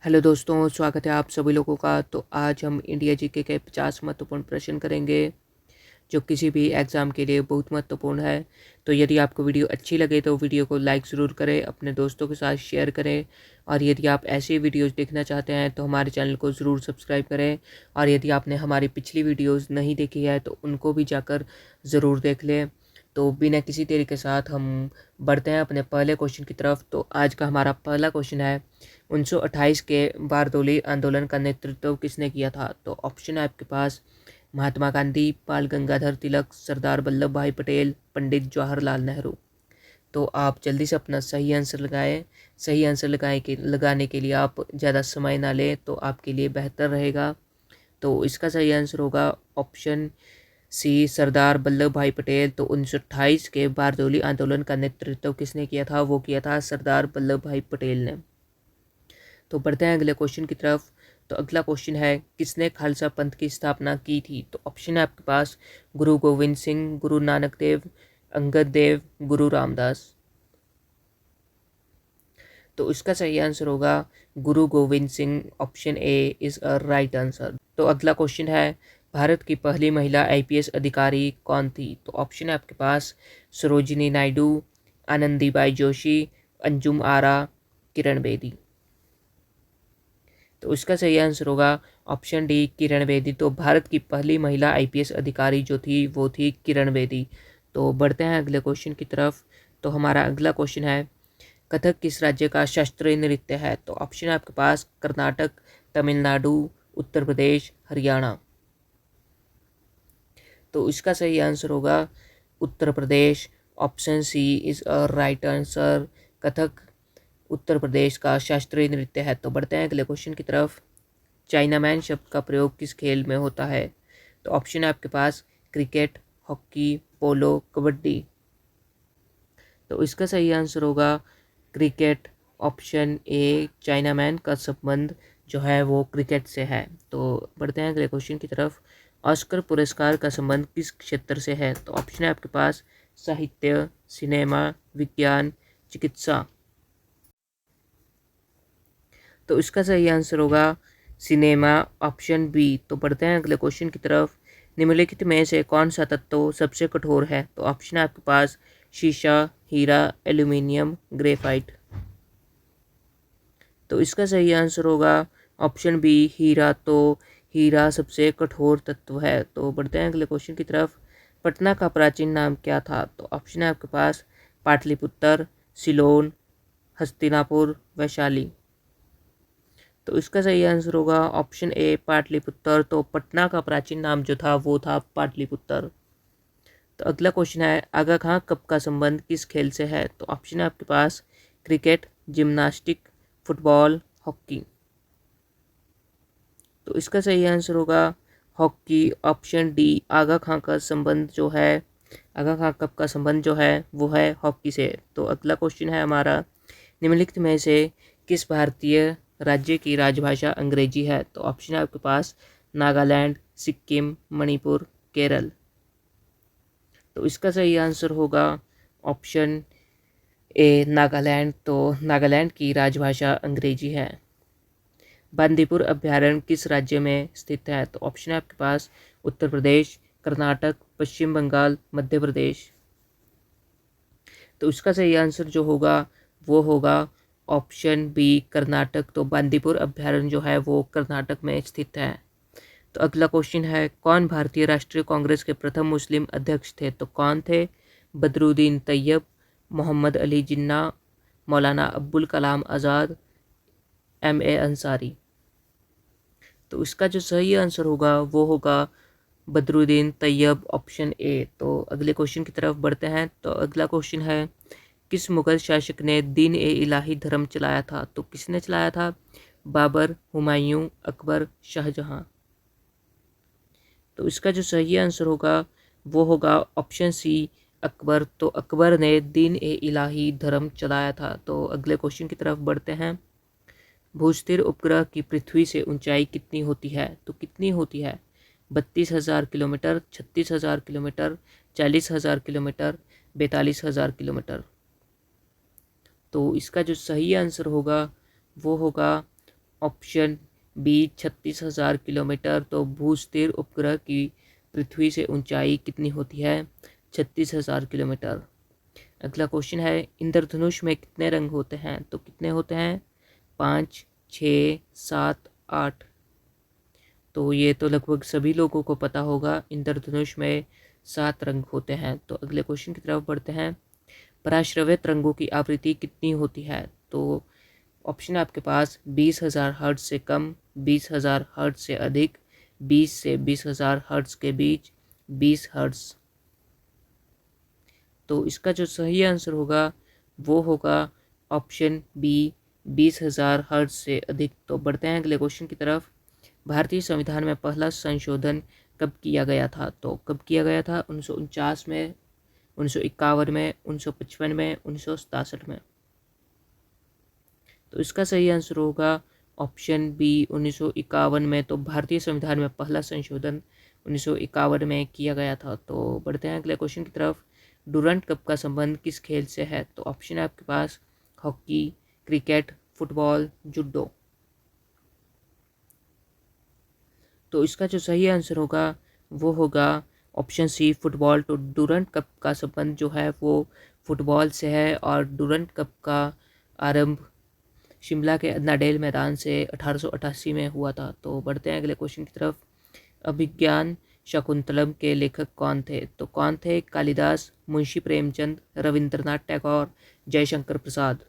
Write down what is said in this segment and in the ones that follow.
Hello दोस्तों, स्वागत है आप सभी लोगों का। तो आज हम इंडिया जीके के 50 महत्वपूर्ण प्रश्न करेंगे जो किसी भी एग्ज़ाम के लिए बहुत महत्वपूर्ण है। तो यदि आपको वीडियो अच्छी लगे तो वीडियो को लाइक ज़रूर करें, अपने दोस्तों के साथ शेयर करें। और यदि आप ऐसी वीडियोज़ देखना चाहते हैं तो हमारे चैनल को ज़रूर सब्सक्राइब करें। और यदि आपने हमारी पिछली वीडियोज़ नहीं देखी है तो उनको भी जाकर ज़रूर देख लें। तो बिना किसी देरी के साथ हम बढ़ते हैं अपने पहले क्वेश्चन की तरफ। तो आज का हमारा पहला क्वेश्चन है, 1928 के बारदोली आंदोलन का नेतृत्व किसने किया था? तो ऑप्शन है आपके पास महात्मा गांधी, बाल गंगाधर तिलक, सरदार वल्लभ भाई पटेल, पंडित जवाहरलाल नेहरू। तो आप जल्दी से अपना सही आंसर लगाएं। सही आंसर लगाने के लिए आप ज़्यादा समय ना लें तो आपके लिए बेहतर रहेगा। तो इसका सही आंसर होगा ऑप्शन सी, सरदार वल्लभ भाई पटेल। तो 1928 के बारदोली आंदोलन का नेतृत्व किसने किया था? वो किया था सरदार वल्लभ भाई पटेल ने। तो बढ़ते हैं अगले क्वेश्चन की तरफ। तो अगला क्वेश्चन है, किसने खालसा पंथ की स्थापना की थी? तो ऑप्शन है आपके पास गुरु गोविंद सिंह, गुरु नानक देव, अंगद देव, गुरु रामदास। तो इसका सही आंसर होगा गुरु Govind Singh. Option A is a right answer. तो अगला क्वेश्चन है, भारत की पहली महिला आईपीएस अधिकारी कौन थी? तो ऑप्शन है आपके पास सरोजिनी नायडू, आनंदीबाई जोशी, अंजुम आरा, किरण बेदी। तो इसका सही आंसर होगा ऑप्शन डी, किरण बेदी। तो भारत की पहली महिला आईपीएस अधिकारी जो थी वो थी किरण बेदी। तो बढ़ते हैं अगले क्वेश्चन की तरफ। तो हमारा अगला क्वेश्चन है, कथक किस राज्य का शास्त्रीय नृत्य है? तो ऑप्शन है आपके पास कर्नाटक, तमिलनाडु, उत्तर प्रदेश, हरियाणा। तो इसका सही आंसर होगा Uttar Pradesh. Option C is a right answer. Kathak Uttar Pradesh का शास्त्रीय नृत्य है। तो बढ़ते हैं अगले क्वेश्चन की तरफ। चाइनामैन शब्द का प्रयोग किस खेल में होता है? तो ऑप्शन है आपके पास क्रिकेट, हॉकी, पोलो, कबड्डी। तो इसका सही आंसर होगा क्रिकेट। ऑप्शन ए, चाइनामैन का संबंध जो है वो क्रिकेट से है। तो बढ़ते हैं अगले क्वेश्चन की तरफ। ऑस्कर पुरस्कार का संबंध किस क्षेत्र से है? तो ऑप्शन है आपके पास साहित्य, सिनेमा, विज्ञान, चिकित्सा। तो इसका सही आंसर होगा सिनेमा। Option B. तो बढ़ते हैं अगले क्वेश्चन की तरफ। निम्नलिखित में से कौन सा तत्व सबसे कठोर है? तो ऑप्शन है आपके पास शीशा, हीरा, एल्यूमिनियम, ग्रेफाइट। तो इसका सही आंसर होगा ऑप्शन बी, हीरा। तो हीरा सबसे कठोर तत्व है। तो बढ़ते हैं अगले क्वेश्चन की तरफ। पटना का प्राचीन नाम क्या था? तो ऑप्शन है आपके पास पाटलिपुत्र, सिलोन, हस्तिनापुर, वैशाली। तो इसका सही आंसर होगा ऑप्शन ए, पाटलिपुत्र। तो पटना का प्राचीन नाम जो था वो था पाटलिपुत्र। तो अगला क्वेश्चन है, आगा खां कप का संबंध किस खेल से है? तो ऑप्शन है आपके पास क्रिकेट, जिम्नास्टिक, फुटबॉल, हॉकी। तो इसका सही आंसर होगा हॉकी। ऑप्शन डी, आगा खां का संबंध जो है, आगा खां कप का संबंध जो है वो है हॉकी से। तो अगला क्वेश्चन है हमारा, निम्नलिखित में से किस भारतीय राज्य की राजभाषा अंग्रेजी है? तो ऑप्शन है आपके पास नागालैंड, सिक्किम, मणिपुर, केरल। तो इसका सही आंसर होगा ऑप्शन ए, नागालैंड। तो नागालैंड की राजभाषा अंग्रेजी है। बांदीपुर अभ्यारण्य किस राज्य में स्थित है? तो ऑप्शन है आपके पास उत्तर प्रदेश, कर्नाटक, पश्चिम बंगाल, मध्य प्रदेश। तो इसका सही आंसर जो होगा वो होगा ऑप्शन बी, कर्नाटक। तो बांदीपुर अभ्यारण्य जो है वो कर्नाटक में स्थित है। तो अगला क्वेश्चन है, कौन भारतीय राष्ट्रीय कांग्रेस के प्रथम मुस्लिम अध्यक्ष थे? तो कौन थे? बदरुद्दीन तैयब, मोहम्मद अली जिन्ना, मौलाना अब्बुल कलाम आज़ाद, एम ए अंसारी। तो इसका जो सही आंसर होगा वो होगा बदरुद्दीन तैयब। Option A. तो अगले क्वेश्चन की तरफ बढ़ते हैं। तो अगला क्वेश्चन है, किस मुगल शासक ने दीन ए इलाही धर्म चलाया था? तो किसने चलाया था? बाबर, हुमायूं, अकबर, शाहजहां। तो इसका जो सही आंसर होगा वो होगा ऑप्शन सी, अकबर। तो अकबर ने दीन ए इलाही धर्म चलाया था। तो अगले क्वेश्चन की तरफ बढ़ते हैं। भूस्थिर उपग्रह की पृथ्वी से ऊंचाई कितनी होती है? तो कितनी होती है? 32,000 किलोमीटर, 36,000 किलोमीटर, 40,000 किलोमीटर, 42,000 किलोमीटर। तो इसका जो सही आंसर होगा वो होगा ऑप्शन बी 36,000 किलोमीटर। तो भूस्थिर उपग्रह की पृथ्वी से ऊंचाई कितनी होती है? 36,000 किलोमीटर। अगला क्वेश्चन है, इंद्रधनुष में कितने रंग होते हैं? तो कितने होते हैं? 5, 6, 7, 8। तो ये तो लगभग सभी लोगों को पता होगा, इंद्रधनुष में 7 रंग होते हैं। तो अगले क्वेश्चन की तरफ बढ़ते हैं, पराश्रवित रंगों की आवृत्ति कितनी होती है? तो ऑप्शन है आपके पास 20,000 हर्ट्ज से कम, 20,000 हर्ट्ज से अधिक, 20 से 20,000 हर्ट्ज के बीच, 20 हर्ट्ज। तो इसका जो सही आंसर होगा वो होगा ऑप्शन बी 20,000 हर्ट्ज से अधिक। तो बढ़ते हैं अगले क्वेश्चन की तरफ, भारतीय संविधान में पहला संशोधन कब किया गया था? तो कब किया गया था? 1949 में, 1951 में, 1955 में, 1967 में। तो इसका सही आंसर होगा ऑप्शन बी 1951 में। तो भारतीय संविधान में पहला संशोधन 1951 में किया गया था। तो बढ़ते हैं अगले क्वेश्चन की तरफ, डूरंट कप का संबंध किस खेल से है? तो ऑप्शन है आपके पास हॉकी, क्रिकेट, फुटबॉल, जूडो। तो इसका जो सही आंसर होगा वो होगा ऑप्शन सी फुटबॉल। तो डूरंट कप का संबंध जो है वो फुटबॉल से है, और डूरंट कप का आरंभ शिमला के नाडेल मैदान से 1888 में हुआ था। तो बढ़ते हैं अगले क्वेश्चन की तरफ, अभिज्ञान शकुंतलम के लेखक कौन थे? तो कौन थे? कालिदास, मुंशी प्रेमचंद, रविंद्रनाथ टैगोर, जयशंकर प्रसाद।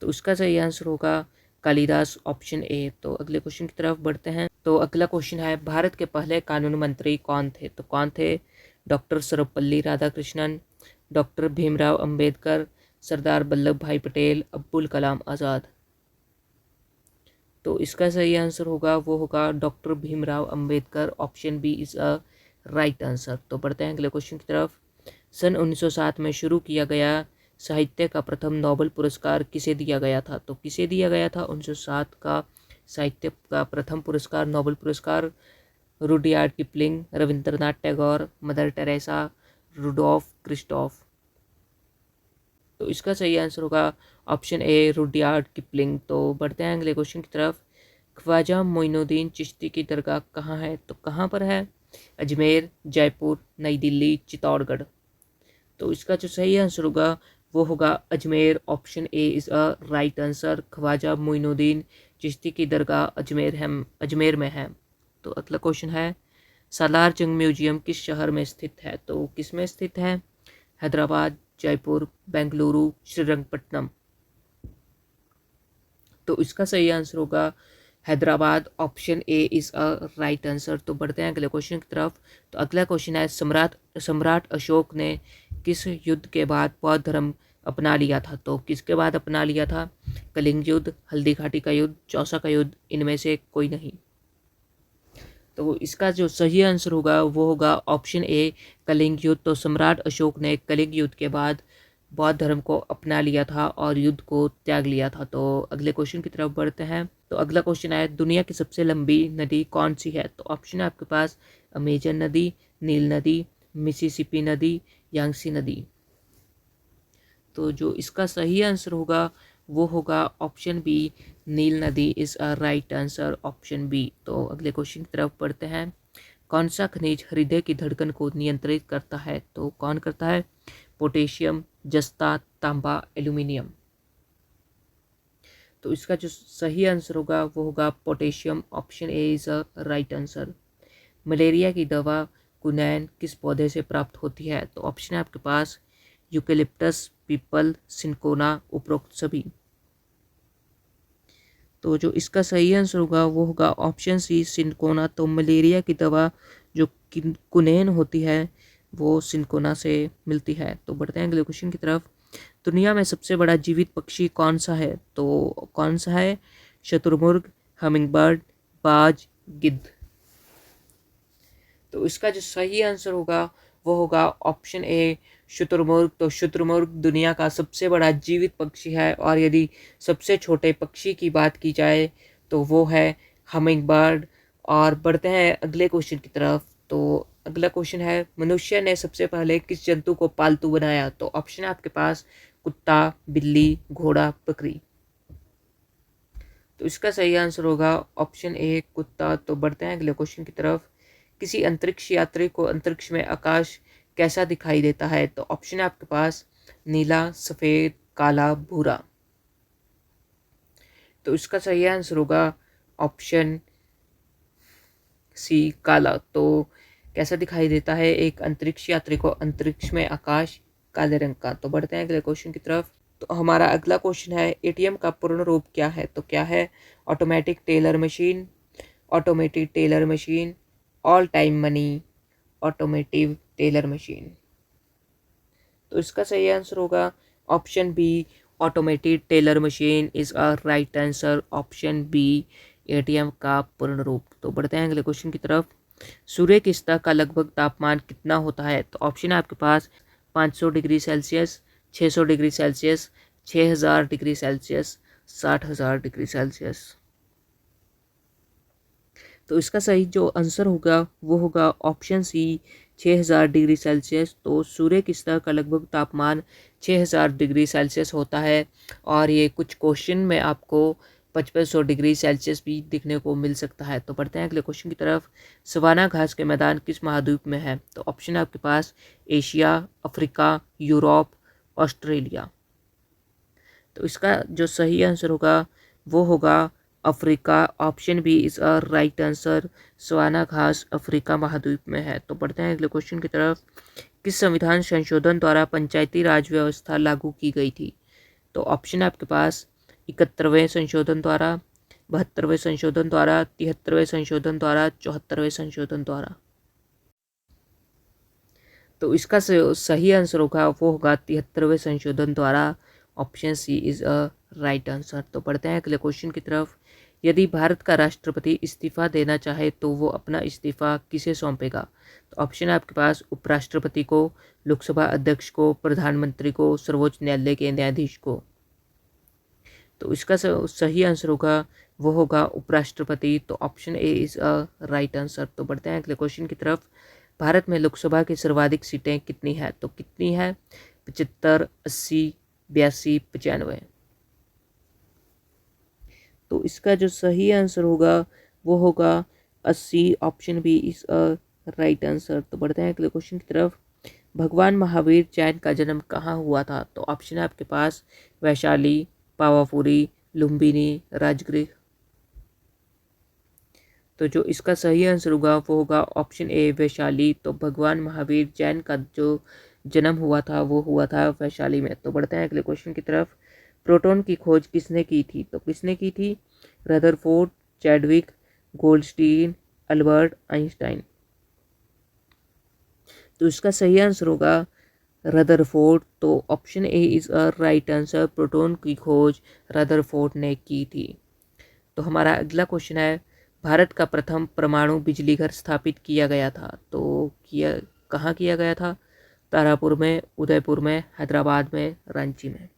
तो उसका सही आंसर होगा कालिदास, ऑप्शन ए। तो अगले क्वेश्चन की तरफ बढ़ते हैं, तो अगला क्वेश्चन है, भारत के पहले कानून मंत्री कौन थे? तो कौन थे? डॉक्टर सर्वपल्ली राधाकृष्णन, डॉक्टर भीमराव अंबेडकर, सरदार वल्लभ भाई पटेल, अब्दुल कलाम आज़ाद। तो इसका सही आंसर होगा वो होगा doctor Bhimrao Ambedkar, option B is a right answer. तो बढ़ते हैं अगले क्वेश्चन की तरफ, सन 1907 में शुरू किया गया साहित्य का प्रथम नोबेल पुरस्कार किसे दिया गया था? तो किसे दिया गया था 1907 का साहित्य का प्रथम पुरस्कार, नोबेल पुरस्कार? Rudyard Kipling, Rabindranath Tagore, Mother Teresa, Rudolf Christoph. तो इसका सही आंसर होगा ऑप्शन ए रुडयार्ड किपलिंग। तो बढ़ते हैं अगले क्वेश्चन की तरफ, ख्वाजा मोइनुद्दीन चिश्ती की दरगाह कहाँ है? तो कहाँ पर है? अजमेर, जयपुर, नई दिल्ली, चित्तौड़गढ़। तो इसका जो सही आंसर होगा वो होगा Ajmer, option A is a right answer. Khwaja Moinuddin Chishti की दरगाह अजमेर में है। तो अगला क्वेश्चन है, सालार जंग म्यूजियम किस शहर में स्थित है? तो किस में स्थित है? हैदराबाद, जयपुर, बेंगलुरु, श्रीरंगपट्टनम। तो इसका सही आंसर होगा Hyderabad, option A is a right answer. तो बढ़ते हैं अगले क्वेश्चन की तरफ, तो अगला क्वेश्चन है, सम्राट अशोक ने किस युद्ध के बाद बौद्ध धर्म अपना लिया था? तो किसके बाद अपना लिया था? कलिंग युद्ध, हल्दी घाटी का युद्ध, चौसा का युद्ध, इनमें से कोई नहीं। तो इसका जो सही आंसर होगा वो होगा ऑप्शन ए कलिंग युद्ध। तो सम्राट अशोक ने कलिंग युद्ध के बाद बौद्ध धर्म को अपना लिया था और युद्ध को त्याग लिया था। तो अगले क्वेश्चन की तरफ बढ़ते हैं, तो अगला क्वेश्चन है, दुनिया की सबसे लंबी नदी कौन सी है? तो ऑप्शन है आपके पास अमेजन नदी, नील नदी, मिसिसिपी नदी, यांगसी नदी। तो जो इसका सही आंसर होगा वो होगा ऑप्शन बी नील नदी is a right answer, option B. तो अगले क्वेश्चन की तरफ बढ़ते हैं, कौन सा खनिज हृदय की धड़कन को नियंत्रित करता है? तो कौन करता है? पोटेशियम, जस्ता, तांबा, एल्यूमिनियम। तो इसका जो सही आंसर होगा वो होगा potassium, option A is a right answer. Malaria की दवा कुनैन किस पौधे से प्राप्त होती है? तो ऑप्शन है आपके पास यूकेलिप्टस, पीपल, सिंकोना, उपरोक्त सभी। तो जो इसका सही आंसर होगा वो होगा ऑप्शन सी सिंकोना। तो मलेरिया की दवा जो कुनैन होती है वो सिंकोना से मिलती है। तो बढ़ते हैं अगले क्वेश्चन की तरफ, दुनिया में सबसे बड़ा जीवित पक्षी कौन सा है? तो कौन सा है? शतुरमुर्ग, हमिंगबर्ड, बाज, गिद्ध। तो इसका जो सही आंसर होगा वो होगा ऑप्शन ए शुतुरमुर्ग। तो शुतुरमुर्ग दुनिया का सबसे बड़ा जीवित पक्षी है, और यदि सबसे छोटे पक्षी की बात की जाए तो वो है हमिंग बर्ड। और बढ़ते हैं अगले क्वेश्चन की तरफ, तो अगला क्वेश्चन है, मनुष्य ने सबसे पहले किस जंतु को पालतू बनाया? तो ऑप्शन है आपके पास कुत्ता, बिल्ली, घोड़ा, बकरी। तो इसका सही आंसर होगा ऑप्शन ए कुत्ता। तो बढ़ते हैं अगले क्वेश्चन की तरफ। किसी अंतरिक्ष यात्री को अंतरिक्ष में आकाश कैसा दिखाई देता है? तो ऑप्शन है आपके पास नीला, सफ़ेद, काला, भूरा। तो इसका सही आंसर होगा ऑप्शन सी काला। तो कैसा दिखाई देता है एक अंतरिक्ष यात्री को अंतरिक्ष में आकाश? काले रंग का। तो बढ़ते हैं अगले क्वेश्चन की तरफ। तो हमारा अगला क्वेश्चन है एटीएम का पूर्ण रूप क्या है? तो क्या है? Automatic teller machine, automated teller machine, all time money, automotive teller machine. तो इसका सही आंसर होगा option B automated teller machine is a right answer. Option B ATM का पूर्ण रूप। तो बढ़ते हैं अगले क्वेश्चन की तरफ। सूर्य की सतह का लगभग तापमान कितना होता है? तो ऑप्शन है आपके पास 500 degree Celsius, 600 degree Celsius, 6000 degree Celsius, 60000 degree Celsius. तो इसका सही जो आंसर होगा वो होगा ऑप्शन सी 6000 डिग्री सेल्सियस। तो सूर्य की सतह का लगभग तापमान 6000 डिग्री सेल्सियस होता है और ये कुछ क्वेश्चन में आपको 5500 डिग्री सेल्सियस भी दिखने को मिल सकता है। तो बढ़ते हैं अगले क्वेश्चन की तरफ। सवाना घास के मैदान किस महाद्वीप में है? तो ऑप्शन है आपके पास एशिया, अफ्रीका, यूरोप, ऑस्ट्रेलिया। तो इसका जो सही आंसर होगा वो होगा Africa. Option B is a right answer. Savanna घास अफ्रीका महाद्वीप में है। तो बढ़ते हैं अगले क्वेश्चन की तरफ। किस संविधान संशोधन द्वारा पंचायती राज व्यवस्था लागू की गई थी? तो ऑप्शन है आपके पास 71वें संशोधन द्वारा, 72वें संशोधन द्वारा, 73वें संशोधन द्वारा, 74वें संशोधन द्वारा। तो इसका सही आंसर होगा वो होगा 73वें संशोधन द्वारा। Option C is a right answer. तो बढ़ते हैं अगले क्वेश्चन की तरफ। यदि भारत का राष्ट्रपति इस्तीफा देना चाहे तो वो अपना इस्तीफा किसे सौंपेगा? तो ऑप्शन है आपके पास उपराष्ट्रपति को, लोकसभा अध्यक्ष को, प्रधानमंत्री को, सर्वोच्च न्यायालय के न्यायाधीश को। तो इसका सही आंसर होगा वो होगा उपराष्ट्रपति। तो option A is a right answer. तो बढ़ते हैं अगले क्वेश्चन की तरफ। भारत में लोकसभा की सर्वाधिक सीटें कितनी है? तो कितनी है? 75, 80, 82, 95। तो इसका जो सही आंसर होगा वो होगा 80। Option B is a right answer. तो बढ़ते हैं अगले क्वेश्चन की तरफ। भगवान महावीर जैन का जन्म कहाँ हुआ था? तो ऑप्शन है आपके पास वैशाली, पावापुरी, लुम्बिनी, राजगृह। तो जो इसका सही आंसर होगा वो होगा ऑप्शन ए वैशाली। तो भगवान महावीर जैन का जो जन्म हुआ था वो हुआ था वैशाली में। तो बढ़ते हैं अगले क्वेश्चन की तरफ। प्रोटॉन की खोज किसने की थी? तो किसने की थी? Rutherford, Chadwick, Goldstein, Albert Einstein. तो इसका सही आंसर होगा रदरफोर्ड। तो option A is a right answer. Proton की खोज रदरफोर्ड ने की थी। तो हमारा अगला क्वेश्चन है भारत का प्रथम परमाणु बिजली घर स्थापित किया गया था। तो कहाँ किया गया था? तारापुर में, उदयपुर में, हैदराबाद में, रांची में।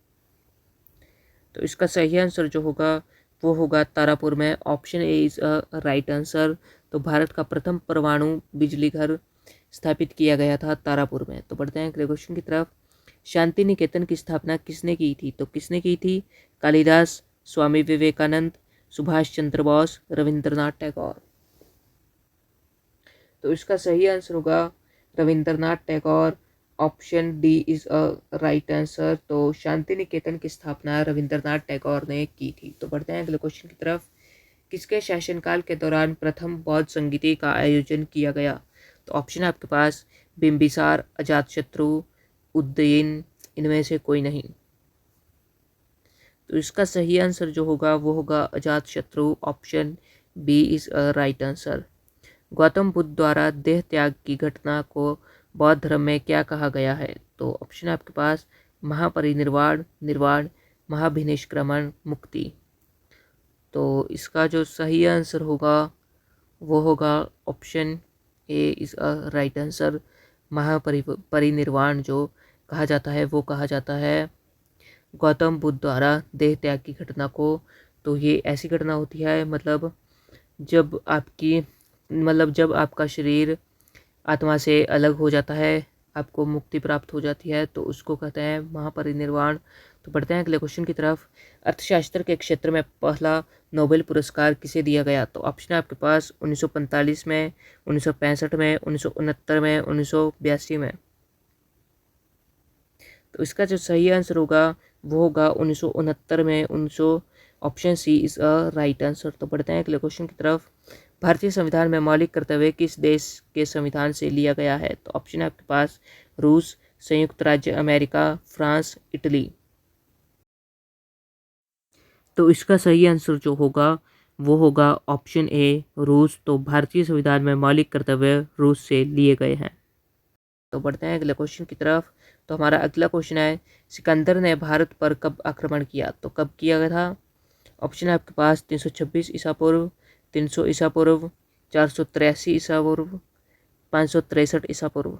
तो इसका सही आंसर जो होगा वो होगा तारापुर में। Option A is a right answer. तो भारत का प्रथम परमाणु बिजली घर स्थापित किया गया था तारापुर में। तो बढ़ते हैं अगले क्वेश्चन की तरफ। शांति निकेतन की स्थापना किसने की थी? तो किसने की थी? कालिदास, स्वामी विवेकानंद, सुभाष चंद्र बोस, रविंद्रनाथ टैगोर। तो इसका सही आंसर होगा Rabindranath Tagore. Option D is a right answer. तो शांति निकेतन की स्थापना रविंद्रनाथ टैगोर ने की थी। तो बढ़ते हैं अगले क्वेश्चन की तरफ। किसके शासनकाल के दौरान प्रथम बौद्ध संगीति का आयोजन किया गया? तो ऑप्शन है आपके पास बिंबिसार, अजातशत्रु, उदयन, इनमें से कोई नहीं। तो इसका सही आंसर जो होगा वो होगा Ajatashatru. Option B is a right answer. Gautam Buddha द्वारा देह त्याग की घटना को बौद्ध धर्म में क्या कहा गया है? तो ऑप्शन है आपके पास महापरिनिर्वाण, निर्वाण, महाभिनिष्क्रमण, मुक्ति। तो इसका जो सही आंसर होगा वो होगा option A is a right answer. Mahaparinirvana जो कहा जाता है वो कहा जाता है गौतम बुद्ध द्वारा देह त्याग की घटना को। तो ये ऐसी घटना होती है जब आपका शरीर आत्मा से अलग हो जाता है, आपको मुक्ति प्राप्त हो जाती है, तो उसको कहते हैं महापरिनिर्वाण। तो बढ़ते हैं अगले क्वेश्चन की तरफ। अर्थशास्त्र के क्षेत्र में पहला नोबेल पुरस्कार किसे दिया गया? तो ऑप्शन है आपके पास 1945 में, 1965 में, 1969 में, 1982 में। तो इसका जो सही आंसर होगा वो होगा 1969 में। 19 option C is a right answer. तो बढ़ते हैं अगले क्वेश्चन की तरफ। भारतीय संविधान में मौलिक कर्तव्य किस देश के संविधान से लिया गया है? तो ऑप्शन है आपके पास रूस, संयुक्त राज्य अमेरिका, फ्रांस, इटली। तो इसका सही आंसर जो होगा वो होगा ऑप्शन ए रूस। तो भारतीय संविधान में मौलिक कर्तव्य रूस से लिए गए हैं। तो बढ़ते हैं अगले क्वेश्चन की तरफ। तो हमारा अगला क्वेश्चन है, सिकंदर ने भारत पर कब आक्रमण किया? तो कब किया गया था? ऑप्शन है आपके पास 326 ईसा पूर्व, 300 ईसा पूर्व, 483 ईसा पूर्व, 563 ईसा पूर्व।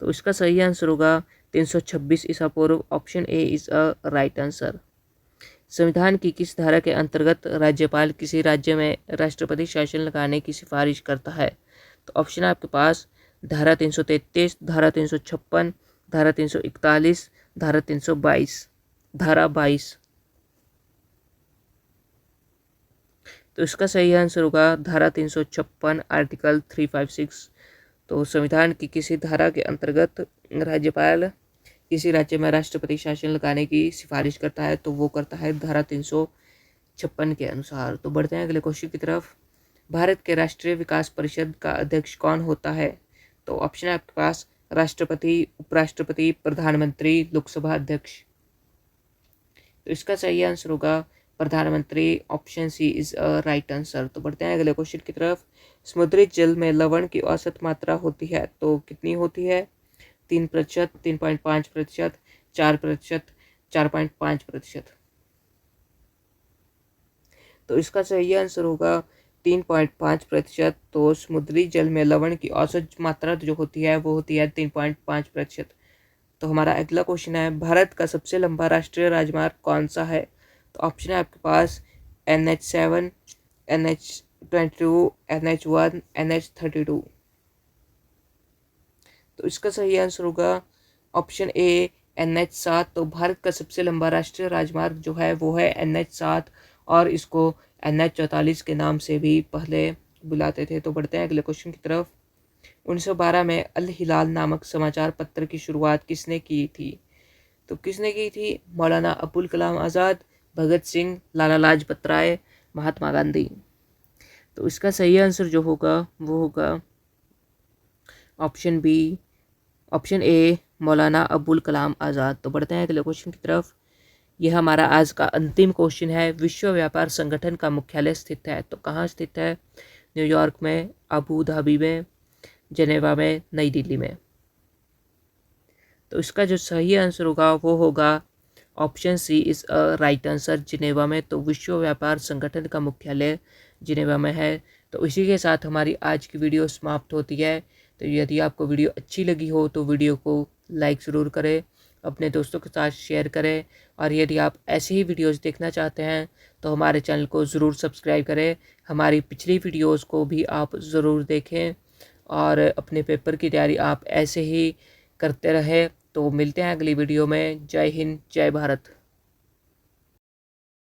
तो इसका सही आंसर होगा 326 ईसा पूर्व। Option A is a right answer. संविधान की किस धारा के अंतर्गत राज्यपाल किसी राज्य में राष्ट्रपति शासन लगाने की सिफारिश करता है? तो ऑप्शन है आपके पास धारा 333, धारा 356, धारा 341, धारा 322, धारा 22। तो इसका सही आंसर होगा धारा 356, आर्टिकल 356। तो संविधान की किसी धारा के अंतर्गत राज्यपाल किसी राज्य में राष्ट्रपति शासन लगाने की सिफारिश करता है तो वो करता है धारा 356 के अनुसार। तो बढ़ते हैं अगले क्वेश्चन की तरफ। भारत के राष्ट्रीय विकास परिषद का अध्यक्ष कौन होता है? तो ऑप्शन है आपके पास राष्ट्रपति, उपराष्ट्रपति, प्रधानमंत्री, लोकसभा अध्यक्ष। तो इसका सही आंसर होगा प्रधानमंत्री। Option C is a right answer. तो बढ़ते हैं अगले क्वेश्चन की तरफ। समुद्री जल में लवण की औसत मात्रा होती है तो कितनी होती है? 3%, 3.5%, 4%, 4.5%। तो इसका सही आंसर होगा 3.5%। तो समुद्री जल में लवण की औसत मात्रा जो होती है वो होती है 3.5%। तो हमारा अगला क्वेश्चन है, भारत का सबसे लंबा राष्ट्रीय राजमार्ग कौन सा है? तो ऑप्शन है आपके पास NH7, NH22, NH1, NH32। तो इसका सही आंसर होगा ऑप्शन ए NH7। तो भारत का सबसे लंबा राष्ट्रीय राजमार्ग जो है वो है NH7 और इसको NH44 के नाम से भी पहले बुलाते थे। तो बढ़ते हैं अगले क्वेश्चन की तरफ। 1912 में अल हिलाल नामक समाचार पत्र की शुरुआत किसने की थी? तो किसने की थी? मौलाना अबुल कलाम आज़ाद, भगत सिंह, लाला लाजपत राय, महात्मा गांधी। तो इसका सही आंसर जो होगा वो होगा option B, option A Maulana Abul Kalam Azad. तो बढ़ते हैं अगले क्वेश्चन की तरफ। यह हमारा आज का अंतिम क्वेश्चन है। विश्व व्यापार संगठन का मुख्यालय स्थित है तो कहाँ स्थित है? न्यूयॉर्क में, अबू धाबी में, जेनेवा में, नई दिल्ली में। तो इसका जो सही आंसर होगा वो होगा option C is a right answer, Geneva में। तो विश्व व्यापार संगठन का मुख्यालय जिनेवा में है। तो इसी के साथ हमारी आज की वीडियो समाप्त होती है। तो यदि आपको वीडियो अच्छी लगी हो तो वीडियो को लाइक ज़रूर करें, अपने दोस्तों के साथ शेयर करें और यदि आप ऐसे ही वीडियोस देखना चाहते हैं तो हमारे चैनल को ज़रूर सब्सक्राइब करें। हमारी पिछली वीडियोस को भी आप ज़रूर देखें और अपने पेपर की तैयारी आप ऐसे ही करते रहें। तो मिलते हैं अगली वीडियो में। जय हिंद, जय भारत।